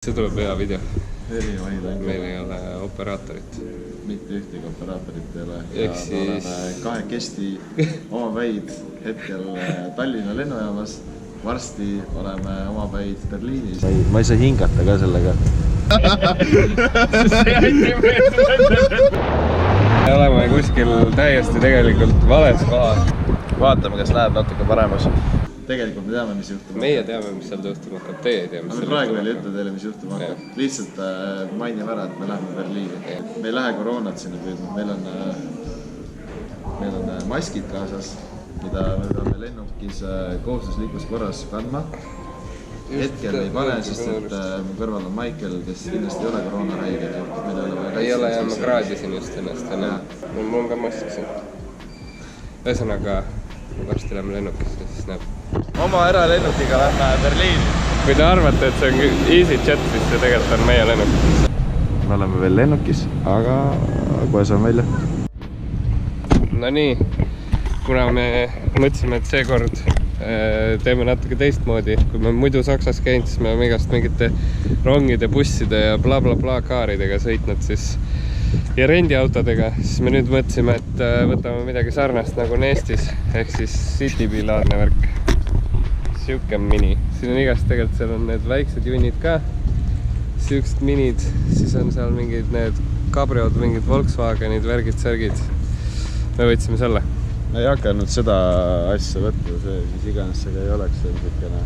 See tuleb hea video. Meil ei ole operaatorit. Mitte ühtegi operaatorit ei ole. Ehk siis... Oleme kahekesti omapäid hetkel Tallinna lennujaamas. Varsti oleme omapäid Berliinis. Ma ei saa hingata ka sellega. Me oleme kuskil täiesti tegelikult vales kohas. Vaatame, kas läheb natuke paremas. Tegelikult me teame, mis juhtuma. Meie teame, mis seal juhtuma hakkab. Teie ei tea, mis seal praegu veel ei ütle teile, mis juhtuma hakkab. Lihtsalt mainime ära, et me läheme Berliini. Me ei lähe koroonat sinna püüdma. Meil on maskid kaasas, mida me peame lennukis kohustuslikus korras kandma. Hetkel ei pane, sest et mu kõrval on Michael, kes kindlasti ei ole koroonahaige. Ei ole ja ma kraadisin just ennast. Mul on ka mask siin. Ühesõnaga, varsti läheme lennukisse, siis näeb. Oma eralennukiga lähme Berliini. Kui te arvate, et see on EasyJet, siis see tegelikult on meie lennuk. Me oleme veel lennukis, aga kohe saame välja. No nii, kuna me mõtlesime, et seekord teeme natuke teistmoodi. Kui me muidu Saksas käinud, siis me oleme igast mingite rongide, busside ja bla kaaridega sõitnud siis ja rendiautodega, siis me nüüd mõtlesime, et võtame midagi sarnast nagu on Eestis, ehk siis Citybi-laadne värk. Siuke mini. Siin on igast tegelikult, seal on need väiksed junnid ka, siuksed minid, siis on seal mingid need kabriod, mingid Volkswagenid, värgid, särgid. Me võtsime selle. Me ei hakanud seda asja võtta, see mis iganes see ei oleks, see on siukene.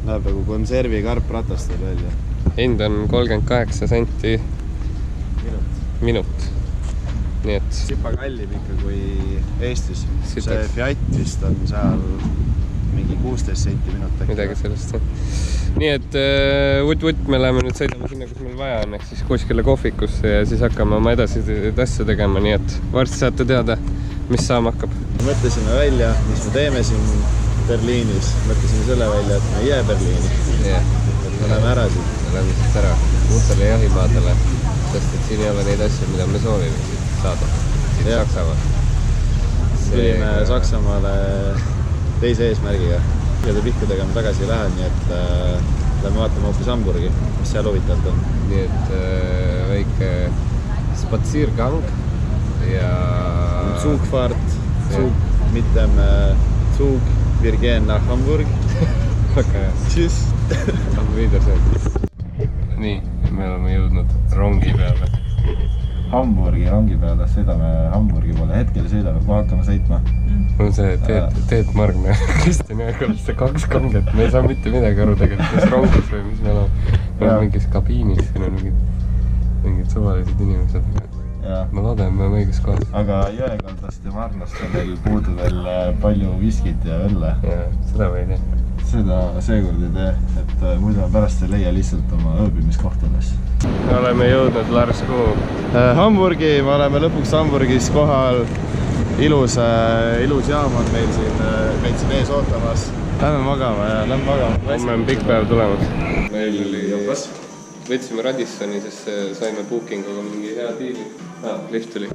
Näeb nagu konservi karp ratastel välja. Hind on 38 senti minut. Nii et... Sipa kallim ikka kui Eestis. See Fiat vist on seal mingi 16 senti minut. Midagi sellest. Nii et vutt, me läheme nüüd sõidame sinna, kus meil vaja on, ehk siis kuskile kohvikusse ja siis hakkame oma edasi asja tegema, nii et varsti saate teada, mis saama hakkab. Mõtlesime välja, mis me teeme siin Berliinis. Mõtlesime selle välja, et me ei jää Berliini. Et me läheme ära siin. Me läheme siit ära uutele jahimaadele, sest et siin ei ole neid asju, mida me soovime siit saada. Siit Saksamaal. Tulime Saksamaale teise eesmärgiga. Ja pikkudega me tagasi ei lähe, nii et lähme vaatame hoopis Hamburgi, mis seal huvitavalt on. Nii et väike spatsiergang ja... Zugfahrt, mitem Zug, wir gehen nach Hamburg. Väga hea. Tschüss. Auf Wiedersehen. Nii, me oleme jõudnud rongi peale. Hamburgi rongi peale, sõidame Hamburgi poole. Hetkel sõidame, kui hakkame sõitma. On see Teet Margna, Kristjan Jõekolis, see 2 kanget. Me ei saa mitte midagi aru tegelikult, mis rongis või mis me oleme. Me oleme mingis kabiinis, siin on mingid suvalised inimesed. Ma loodan, me oleme õiges kohas. Aga Jõekaldast ja Margnast on meil puudu veel palju viskit ja õlle. Seda me ei tee. Seda seekord ei tee, et muidu pärast ei leia lihtsalt oma ööbimiskohtades. Me oleme jõudnud Lars kuhu? Hamburgi, me oleme lõpuks Hamburgis kohal. Ilus jaam on meil siin ees ootamas. Lähme magama ja lähme magama. Homme on pikk päev tulemas. Meil oli... Võtsime Radissoni, sest saime bookinguga mingi hea diili. Lift tuli.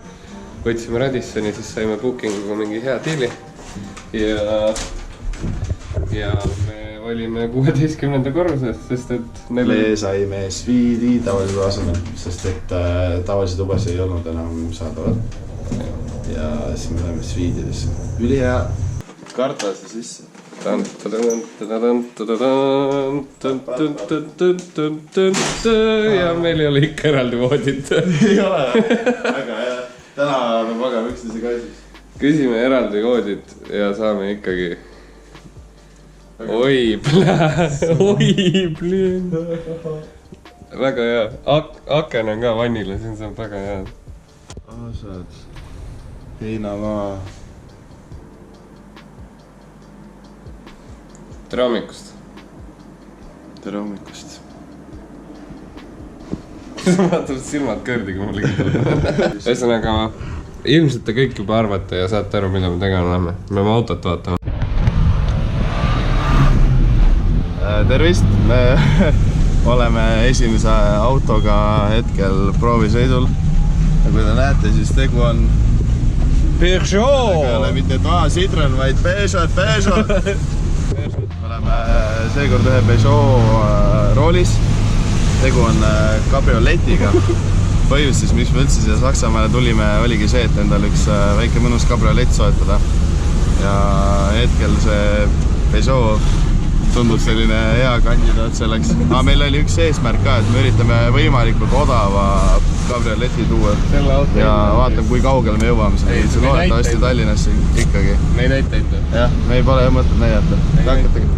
Võtsime Radissoni, siis saime bookinguga mingi hea diili. Ja me olime 16. korruses, sest et... Me saime Sviidi tavalise asemel, sest et tavalisi tubasi ei olnud enam saadavad. Ja siis me saime Sviididesse. Üli hea. Kartase sisse. Ja meil ei ole ikka eraldi voodit. Ei ole, väga hea. Täna me magame üksteise kaisis. Küsime eraldi voodit ja saame ikkagi... Oi, plään. Väga hea. Aken on ka vannile, siin saab väga hea. Asad. Heinamaa. Tere hommikust. Tere hommikust. Vaatavad silmad kõrdi, kui mul ikkagi. Ühesõnaga, ilmselt te kõik juba arvate ja saate aru, mida me tegema läheme. Me oma autot vaatame. Tervist! Me oleme esimese autoga hetkel proovisõidul. Ja kui te näete, siis tegu on Peugeot! Ei ole mitte Citroen, vaid Peugeot. Me oleme seekord ühe Peugeot roolis. tegu on kabrioletiga. Põhjus siis, miks me üldse siia Saksamaale tulime, oligi see, et endal üks väike mõnus kabriolett soetada. Ja hetkel see Peugeot tundub selline hea kandidaat selleks. Aga meil oli üks eesmärk ka, et me üritame võimalikult odava kabrioleti tuua. Ja vaatame, kui kaugele me jõuame. See loodetavasti Tallinnasse ikkagi. Me ei näita. Jah, me ei pole mõtet näidata. Hakatagi.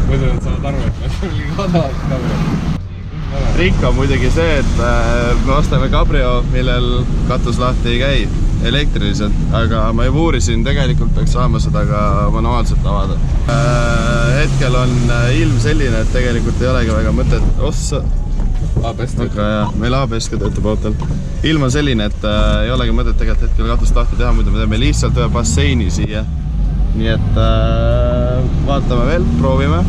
Muidu nad saavad aru, et me oli odavalt kabrioleti. Trikk on muidugi see, et me ostame kabrio, millel katus lahti ei käi elektriliselt, aga ma juba uurisin, tegelikult peaks saama seda ka manuaalselt avada. Hetkel on ilm selline, et tegelikult ei olegi väga mõtet ossa. ABS töötab. Meil ABS ka töötab autol. Ilm on selline, et ei olegi mõtet tegelikult hetkel katust lahti teha, muidu me teeme lihtsalt ühe basseini siia. Nii et vaatame veel, proovime.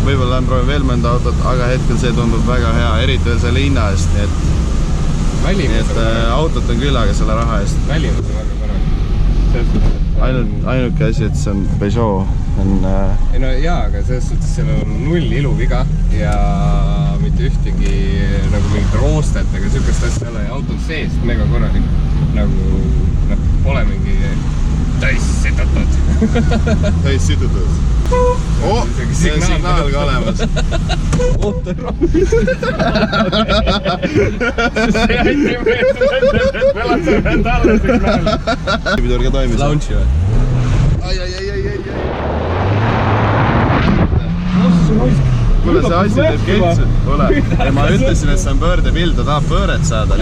Võib-olla proovime veel mõnda autot, aga hetkel see tundub väga hea, eriti veel selle hinna eest, nii et autot on küll, aga selle raha eest. Välimus on väga parem. Ainuke asi, et see on Peugeot. Ei no jaa, aga selles suhtes seal on null iluviga ja mitte ühtegi nagu mingit roostet ega sükest asja ei ole. Auto seest mega korralik. Nagu pole mingi täis situtud. Täis situtud. Oh, see on signaal ka olemas. Oota rohkem. See aiti meelda, et me laseme talle signaali. Pidur ka toimis. Launchi või? Ai. Kuule, see asi teeb ketsu. Ma ütlesin, et see on pöördepild, ta tahab pööret saada.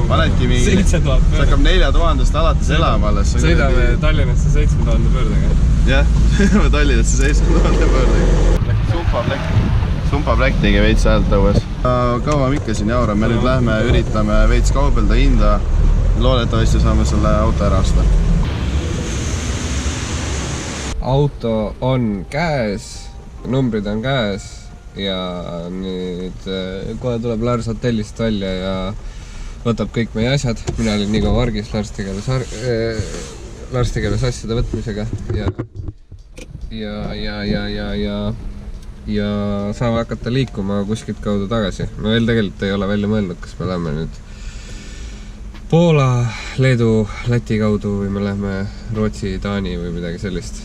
Panedki mingi... See hakkab 4000-st alates elama alles. Sõidame Tallinnasse 7000 pöördega. Jah, Tallinnasse 7000 pöördega. Sumpa Black tegi veits häält õues. Kaua me ikka siin jaura. Me nüüd lähme, üritame veits kaubelda hinda. Loodetavasti saame selle auto ära osta. Auto on käes, numbrid on käes ja nüüd kohe tuleb Lars hotellist välja ja võtab kõik meie asjad. Mina olin nii kaua vargis, Lars tegeles asjade võtmisega ja saame hakata liikuma kuskilt kaudu tagasi. Me veel tegelikult ei ole välja mõelnud, kas me läheme nüüd Poola, Leedu, Läti kaudu või me läheme Rootsi, Taani või midagi sellist.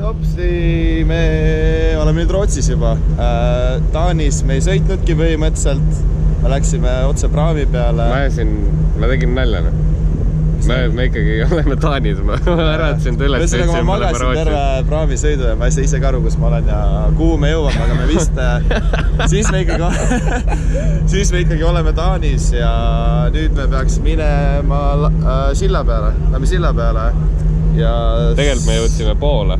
Hopsi, me oleme nüüd Rootsis juba. Taanis me ei sõitnudki põhimõtteliselt. Me läksime otse praami peale. Ma tegin nalja. Me ikkagi oleme Taanis. Ma äratsin üles. Ma magasin terve praami sõidu ja ma ei saa ise ka aru, kus ma olen ja kuhu me jõuame, aga me vist... Siis me ikkagi oleme Taanis ja nüüd me peaks minema silla peale. Lähme silla peale. Tegelikult me jõudsime Poola.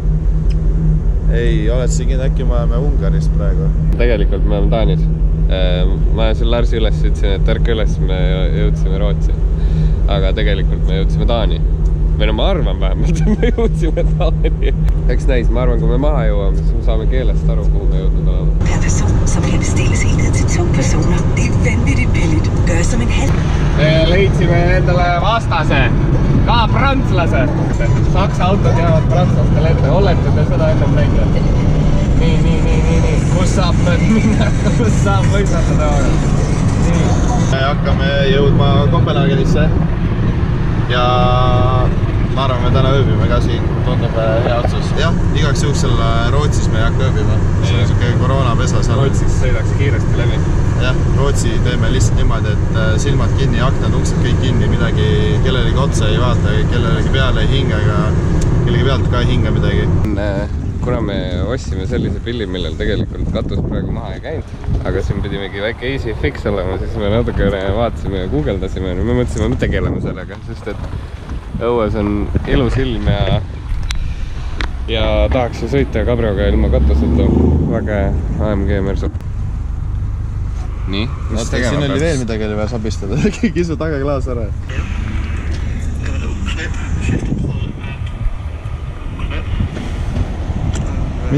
Ei, oled siin äkki me oleme Ungaris praegu. Tegelikult me oleme Taanis. Ma siin Larsi üles ütlesin, et ärka üles me jõudsime Rootsi. Aga tegelikult me jõudsime Taani. Või no ma arvan vähemalt, et me jõudsime Taani. Eks näis, ma arvan, kui me maha jõuame, siis me saame keelest aru, kuhu me jõudnud oleme. Per person, som kan bestilles helt ned til 2 personer. Det er vanvittigt billigt. Gør som en halv. Me leidsime endale vastase. Ka prantslase. Saksa autod jäävad prantslastele ette. Olete te seda ennem näinud? Nii. Kus saab nüüd minna? Kus saab võisata Nii. Me hakkame jõudma Kopenhaagenisse. Ja ma arvan, me täna ööbime ka siin. Tundub hea otsus. Jah, igaks juhuks selle Rootsis me ei hakka ööbima. See on siuke koroonapesa seal. Rootsis sõidaks kiiresti läbi. Jah, Rootsi teeme lihtsalt niimoodi, et silmad kinni, aknad, uksed kõik kinni, midagi kellelegi otsa ei vaata, kellelegi peale ei hinga ega kellegi pealt ka ei hinga midagi. Kuna me ostsime sellise pilli, millel tegelikult katus praegu maha ei käinud, aga siin pidimegi väike easy fix olema, siis me natuke vaatasime ja guugeldasime ja me mõtlesime, me tegeleme sellega, sest et õues on ilus ilm ja tahaks ju sõita kabrioga ilma katuseta. Väga AMG Mersu. Nii, mis tegema siin oli veel midagi oli vaja sabistada. Kisu tagaklaas ära.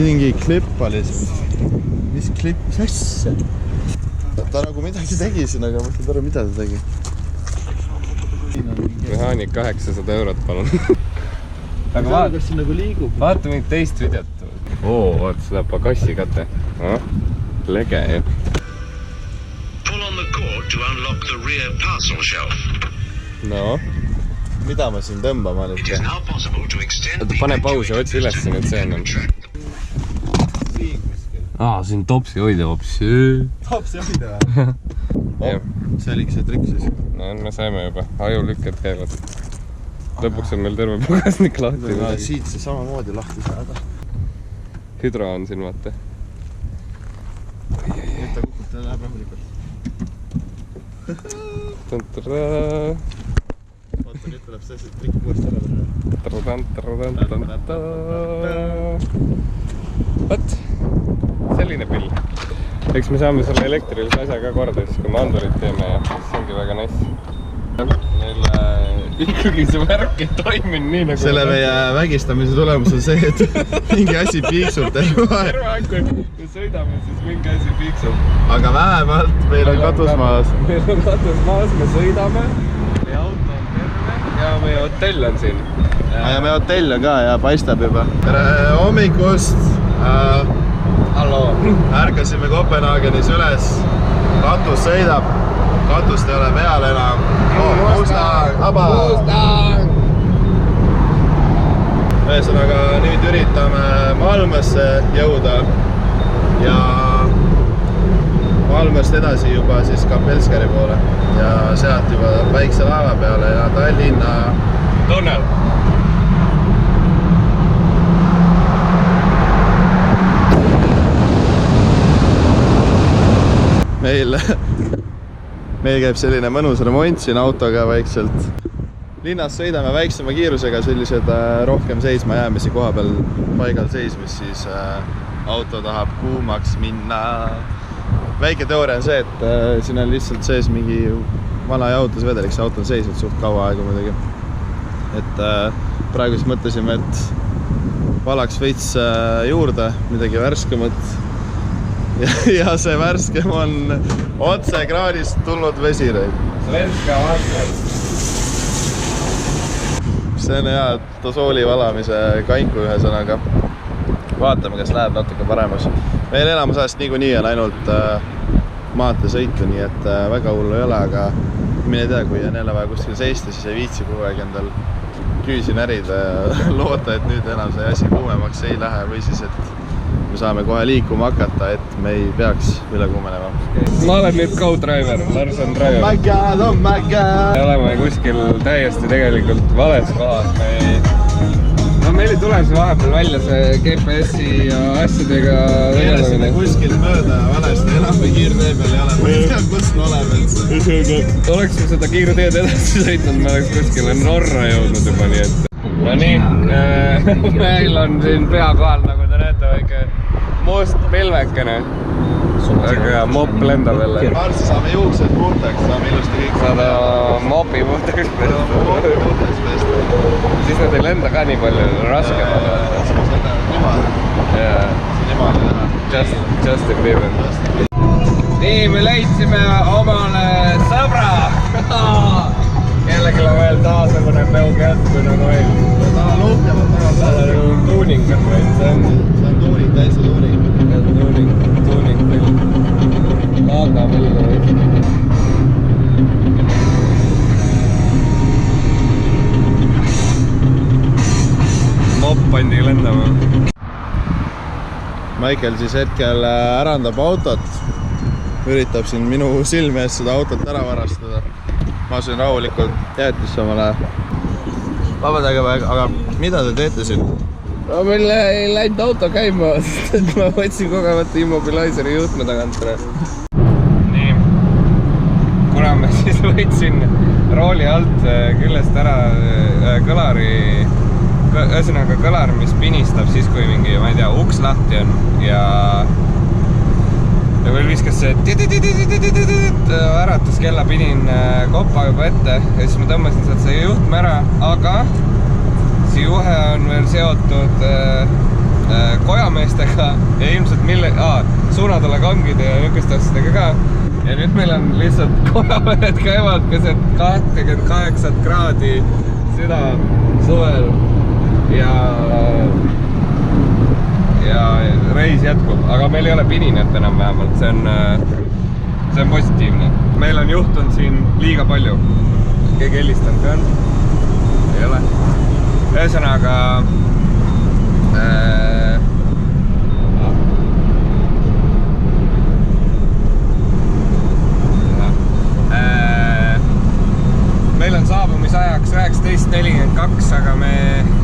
mingi klipp oli siin. Mis klipp? Mis asja? Ta nagu midagi tegi siin, aga ma mõtlen aru, mida ta tegi. Mehaanik 800 eurot, palun. Aga vaata, kas siin nagu liigub? Vaata mingit teist videot. Vaata seda pagassi kate. Lege ju. Pull on the cord to unlock the rear parcel shelf. No. Mida ma siin tõmbama nüüd? It is now possible to extend Pane pausi, otsi üles nüüd see ennem. Siin topsi hoida hoopis. Topsi hoida või? See oligi see trikk siis. No, me saime juba. Ajulükked käivad. Lõpuks on meil terve pagasnik lahti. Siit see samamoodi lahti saada. Hüdro on siin, vaata. Nüüd ta kukub, ta läheb rahulikult. Vaata, nüüd tuleb see trikk uuesti ära. Võt, selline pill. Eks me saame selle elektrilise asja ka korda, siis kui me andurit teeme ja siis ongi väga nice. Meil ikkagi see värk ei toiminud nii nagu... Selle meie vägistamise tulemus on see, et mingi asi piiksub terve aeg. Terve aeg, kui me sõidame, siis mingi asi piiksub. Aga vähemalt meil on katus maas. Meil on katus maas, me sõidame. Meie auto on terve ja meie hotell on siin. Ja meie hotell on ka ja paistab juba. Tere hommikust! Hallo! Ärkasime Kopenhaagenis üles. Katus sõidab. Katust ei ole peal enam. Mustang! Mustang! Ühesõnaga, nüüd üritame Malmösse jõuda ja Malmöst edasi juba siis Kapellskari poole ja sealt juba väikse laeva peale ja Tallinna tunnel. Meil käib selline mõnus remont siin autoga vaikselt. Linnas sõidame väiksema kiirusega, sellised rohkem seisma jäämisi koha peal paigal seismis, siis auto tahab kuumaks minna. Väike teooria on see, et siin on lihtsalt sees mingi vana jahutusvedelik, see auto on seisnud suht kaua aega muidugi. Et praegu siis mõtlesime, et valaks veits juurde midagi värskemat. Ja see värskem on otse kraanist tulnud vesireid. Svenska vastas. See on hea tosooli valamise kanku ühesõnaga. Vaatame, kas läheb natuke paremas. Meil elamusajast niikuinii on ainult maanteesõitu, nii et väga hullu ei ole, aga mine tea, kui on jälle vaja kuskil seista, siis ei viitsi kogu aeg endal küüsi närida ja loota, et nüüd enam see asi kuumemaks ei lähe või siis, et me saame kohe liikuma hakata, et me ei peaks üle kuumenema. Ma olen nüüd co-driver, Lars on driver. Oh my god, oh my god! Me oleme kuskil täiesti tegelikult vales kohas. No meil ei tule see vahepeal välja see GPS-i ja asjadega Keelasime kuskil mööda valesti, enam või kiirtee peal ei ole. Ma ei tea, kus me oleme üldse. Oleks me seda kiirteed edasi sõitnud, me oleks kuskile Norra jõudnud juba, nii et... No nii, meil on siin pea kohal, nagu te näete, väike must pilvekene. Aga mopp lendab jälle. Varsti saame juuksed puhtaks, saame ilusti kõik saada mopi puhtaks pesta. Mopi puhtaks pesta. Siis nad ei lenda ka nii palju, raske. Seda on niimoodi. Jaa. See on niimoodi näha. Justin Bieber. Nii, me leidsime omale sõbra. Kellelgi on veel taasugune peokätt, kui nagu meil. Ta on luhkevad taga. Ta on tuuning on meil, see on... See on tuuning, täitsa tuuning. Tuuning pill. Laga pill on üks. Mopp pandi lendama. Michael siis hetkel ärandab autot. Üritab siin minu silme eest seda autot ära varastada. Ma söön rahulikult jäätisse omale. Vabandage, aga mida te teete siin? No meil ei läinud auto käima, sest et ma võtsin kogemata immobiliseri juhtme tagant. Nii, kuna ma siis võtsin rooli alt küljest ära kõlari, ühesõnaga kõlar, mis pinistab siis, kui mingi, ma ei tea, uks lahti on ja veel viskas see äratus kella, pidin kopa juba ette ja siis ma tõmbasin sealt see juhtme ära, aga see juhe on veel seotud kojameestega ja ilmselt suunatule kangide ja niisuguste asjadega ka. Ja nüüd meil on lihtsalt kojamehed käivad keset 28 kraadi süda suvel ja reis jätkub, aga meil ei ole pininat enam vähemalt, see on positiivne. Meil on juhtunud siin liiga palju. Keegi helistanud ka on? Ei ole. Ühesõnaga meil on saabumisajaks 19:42, aga me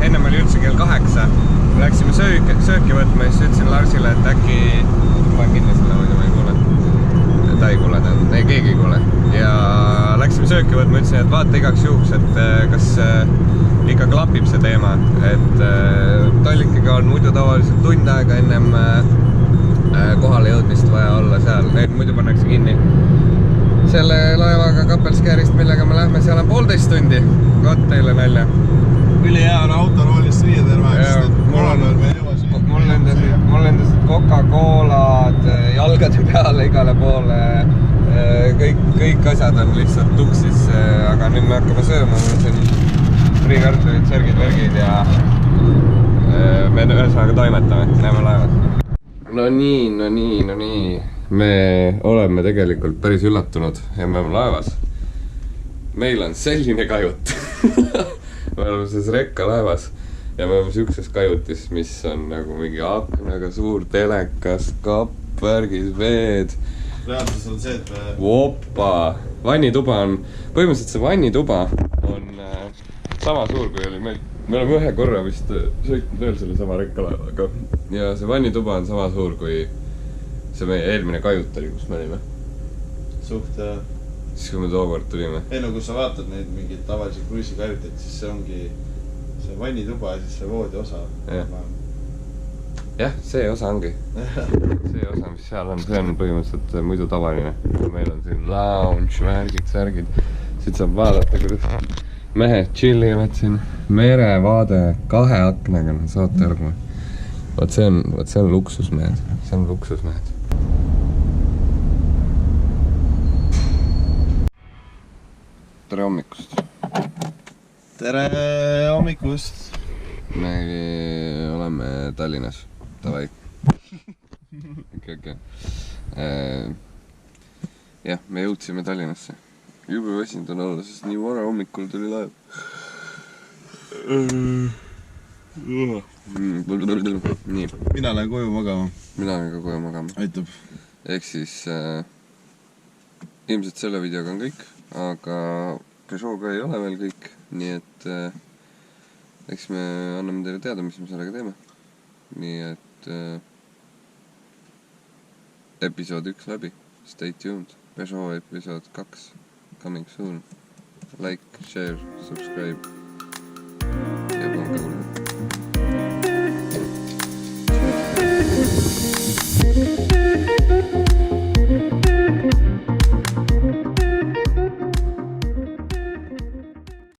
ennem oli üldse kell 8. Läksime sööki võtma ja siis ütlesin Larsile, et äkki ma kindlasti muidu ma ei kuule. Ta ei kuule, ei keegi ei kuule. Ja läksime sööki võtma, ütlesin, et vaata igaks juhuks, et kas ikka klapib see teema, et Tallinkiga on muidu tavaliselt tund aega ennem kohale jõudmist vaja olla seal, neid muidu pannakse kinni. Selle laevaga Kapelskäärist, millega me lähme, seal on 1,5 tundi. Koot teile nalja. Üli hea on autoroolist viia terve, mul lendasid Coca-Colad jalgade peale igale poole. Kõik asjad on lihtsalt tuksis, aga nüüd me hakkame sööma. Mul on siin friikartulid, särgid, värgid ja me ühesõnaga toimetame, näeme laevad. No nii. Me oleme tegelikult päris üllatunud ja me oleme laevas. Meil on selline kajut. Me oleme selles rekkalaevas ja me oleme siukses kajutis, mis on nagu mingi aknaga suur telekas, kapp, värgis, veed. Reaalsus on see, et Opa! Vannituba on, põhimõtteliselt see vannituba on sama suur kui oli meil. Me oleme ühe korra vist sõitnud veel selle sama rekkalaevaga ja see vannituba on sama suur kui see meie eelmine kajut oli, kus me olime. Suht jah. Siis kui me tookord tulime. Ei no, kui sa vaatad neid mingid tavalisi kruiisikajuteid, siis see ongi see vannituba ja siis see voodi osa. Jah, see osa ongi. See osa, mis seal on, see on põhimõtteliselt muidu tavaline. Meil on siin lounge, värgid, särgid. Siit saab vaadata, kuidas mehed chillivad siin. Merevaade 2 aknaga, saate aru. Vaat see on luksusmehed. See on luksusmehed. Tere hommikust. Tere hommikust. Me oleme Tallinnas. Tavai. Okay. Jah, me jõudsime Tallinnasse. Jube väsinud on olla, sest nii vara hommikul tuli laev. Nii. Mina lähen koju magama. Mina lähen ka koju magama. Aitab. Ehk siis ilmselt selle videoga on kõik, aga Peugeot'ga ei ole veel kõik, nii et eks me anname teile teada, mis me sellega teeme. Nii et episood 1 läbi. Stay tuned. Peugeot episood 2 coming soon. Like, share, subscribe.